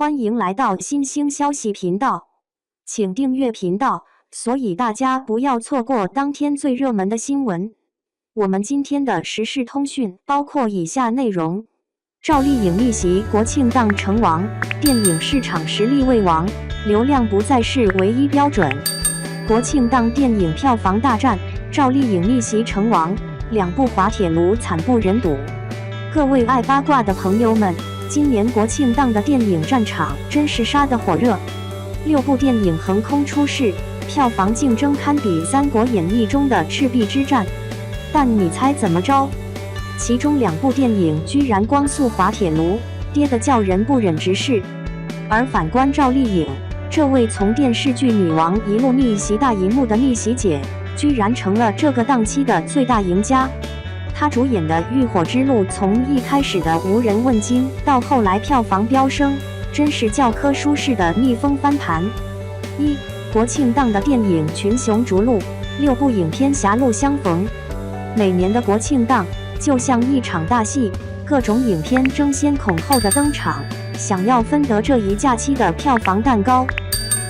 欢迎来到新兴消息频道，请订阅频道，所以大家不要错过当天最热门的新闻。我们今天的时事通讯包括以下内容：赵丽颖逆袭国庆档成王，电影市场实力未亡，流量不再是唯一标准。国庆档电影票房大战，赵丽颖逆袭成王，两部滑铁卢惨不忍睹。各位爱八卦的朋友们，今年国庆档的电影战场真是杀得火热，6部电影横空出世，票房竞争堪比《三国演义》中的赤壁之战。但你猜怎么着？其中2部电影居然光速滑铁卢，跌得叫人不忍直视。而反观赵丽颖，这位从电视剧女王一路逆袭大荧幕的逆袭姐，居然成了这个档期的最大赢家。她主演的《浴火之路》从一开始的无人问津，到后来票房飙升，真是教科书式的逆风翻盘。国庆档的电影群雄逐鹿，6部影片狭路相逢。每年的国庆档就像一场大戏，各种影片争先恐后的登场，想要分得这一假期的票房蛋糕。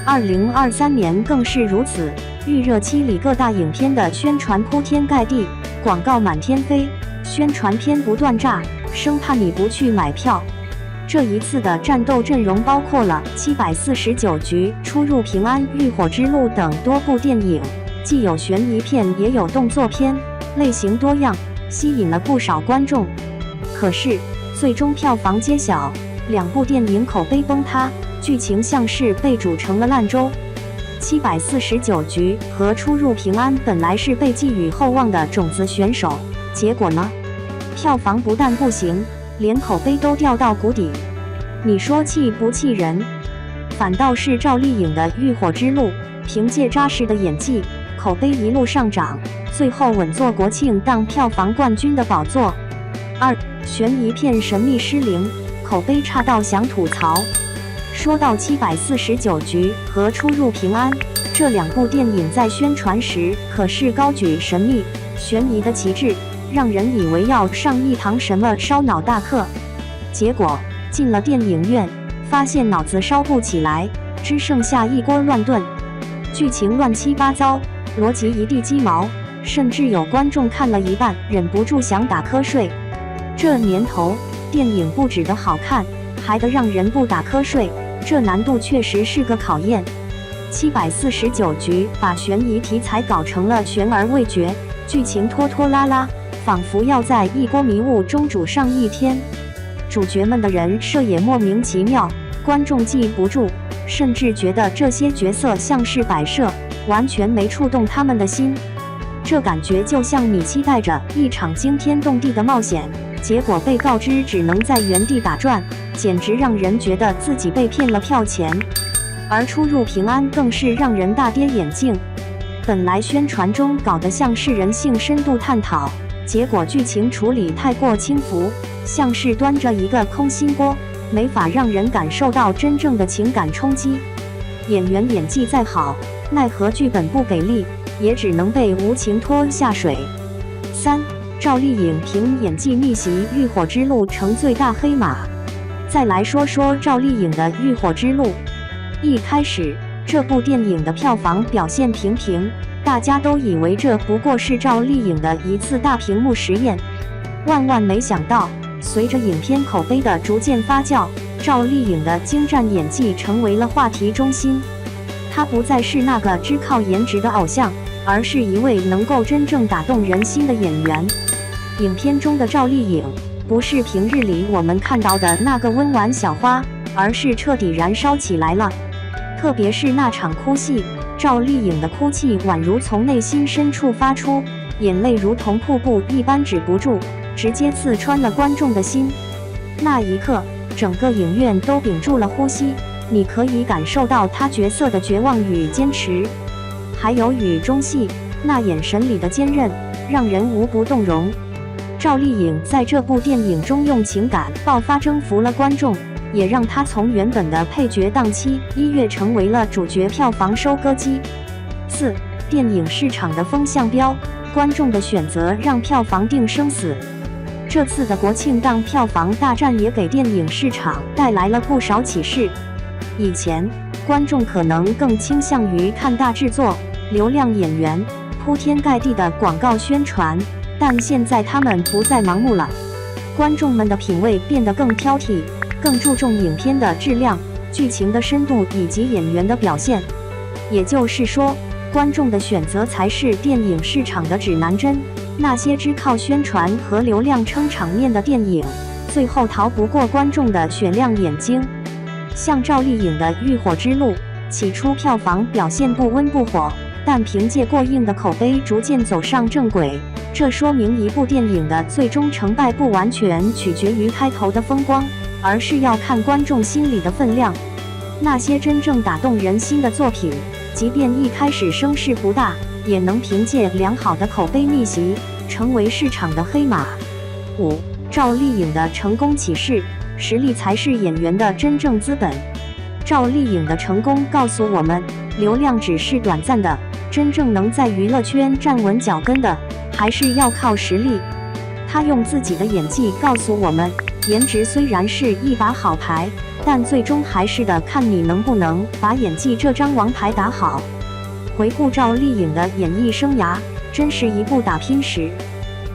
2023年更是如此，预热期里各大影片的宣传铺天盖地，广告满天飞，宣传片不断炸，生怕你不去买票。这一次的战斗阵容包括了749局、出入平安、浴火之路等多部电影，既有悬疑片也有动作片，类型多样，吸引了不少观众。可是最终票房揭晓，2部电影口碑崩塌，剧情像是被煮成了烂粥。749局和出入平安本来是被寄予厚望的种子选手，结果呢？票房不但不行，连口碑都掉到谷底。你说气不气人？反倒是赵丽颖的《浴火之路》，凭借扎实的演技，口碑一路上涨，最后稳坐国庆档票房冠军的宝座。悬疑片《神秘失灵》，口碑差到想吐槽。说到749局和出入平安，这2部电影在宣传时可是高举神秘、悬疑的旗帜，让人以为要上一堂什么烧脑大课。结果进了电影院，发现脑子烧不起来，只剩下一锅乱炖，剧情乱七八糟，逻辑一地鸡毛，甚至有观众看了一半忍不住想打瞌睡。这年头，电影不只得好看，还得让人不打瞌睡，这难度确实是个考验。749局把悬疑题材搞成了悬而未决，剧情拖拖拉拉，仿佛要在一锅迷雾中煮上一天。主角们的人设也莫名其妙，观众记不住，甚至觉得这些角色像是摆设，完全没触动他们的心。这感觉就像你期待着一场惊天动地的冒险，结果被告知只能在原地打转，简直让人觉得自己被骗了票钱。而出入平安更是让人大跌眼镜，本来宣传中搞得像是人性深度探讨，结果剧情处理太过轻浮，像是端着一个空心锅，没法让人感受到真正的情感冲击。演员演技再好，奈何剧本不给力，也只能被无情拖下水。赵丽颖凭演技逆袭《浴火之路》成最大黑马。再来说说赵丽颖的《浴火之路》。一开始，这部电影的票房表现平平，大家都以为这不过是赵丽颖的一次大屏幕实验。万万没想到，随着影片口碑的逐渐发酵，赵丽颖的精湛演技成为了话题中心。她不再是那个只靠颜值的偶像，而是一位能够真正打动人心的演员。影片中的赵丽颖不是平日里我们看到的那个温婉小花，而是彻底燃烧起来了。特别是那场哭戏，赵丽颖的哭泣宛如从内心深处发出，眼泪如同瀑布一般止不住，直接刺穿了观众的心。那一刻，整个影院都屏住了呼吸，你可以感受到她角色的绝望与坚持，还有雨中戏那眼神里的坚韧，让人无不动容。赵丽颖在这部电影中用情感爆发征服了观众，也让她从原本的配角档期一跃成为了主角票房收割机。电影市场的风向标，观众的选择让票房定生死。这次的国庆档票房大战也给电影市场带来了不少启示。以前，观众可能更倾向于看大制作、流量演员、铺天盖地的广告宣传，但现在他们不再盲目了。观众们的品味变得更挑剔，更注重影片的质量、剧情的深度以及演员的表现。也就是说，观众的选择才是电影市场的指南针。那些只靠宣传和流量撑场面的电影，最后逃不过观众的雪亮眼睛。像赵丽颖的《浴火之路》，起初票房表现不温不火，但凭借过硬的口碑逐渐走上正轨。这说明一部电影的最终成败不完全取决于开头的风光，而是要看观众心里的分量。那些真正打动人心的作品，即便一开始声势不大，也能凭借良好的口碑逆袭，成为市场的黑马。5. 赵丽颖的成功启示：实力才是演员的真正资本。赵丽颖的成功告诉我们，流量只是短暂的，真正能在娱乐圈站稳脚跟的，还是要靠实力。她用自己的演技告诉我们，颜值虽然是一把好牌，但最终还是得看你能不能把演技这张王牌打好。回顾赵丽颖的演艺生涯，真是一部打拼史。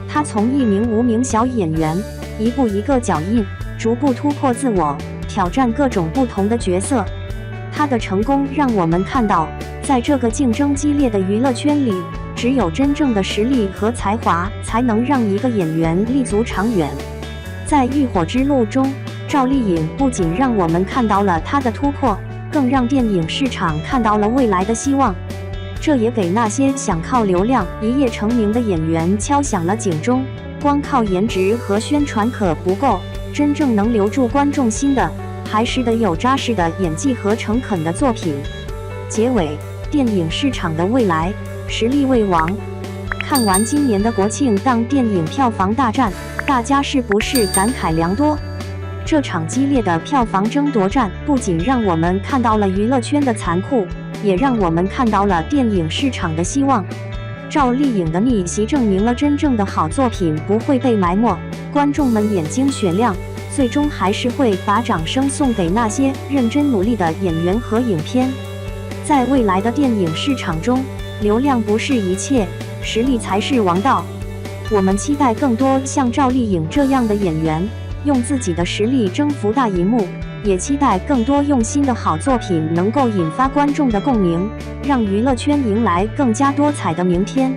她从一名无名小演员，一步一个脚印，逐步突破自我，挑战各种不同的角色。她的成功让我们看到，在这个竞争激烈的娱乐圈里，只有真正的实力和才华，才能让一个演员立足长远。在《浴火之路》中，赵丽颖不仅让我们看到了她的突破，更让电影市场看到了未来的希望。这也给那些想靠流量一夜成名的演员敲响了警钟。光靠颜值和宣传可不够，真正能留住观众心的，还是得有扎实的演技和诚恳的作品。结尾，电影市场的未来，实力为王。看完今年的国庆档电影票房大战，大家是不是感慨良多？这场激烈的票房争夺战，不仅让我们看到了娱乐圈的残酷，也让我们看到了电影市场的希望。赵丽颖的逆袭证明了真正的好作品不会被埋没，观众们眼睛雪亮，最终还是会把掌声送给那些认真努力的演员和影片。在未来的电影市场中，流量不是一切，实力才是王道。我们期待更多像赵丽颖这样的演员，用自己的实力征服大荧幕，也期待更多用心的好作品能够引发观众的共鸣，让娱乐圈迎来更加多彩的明天。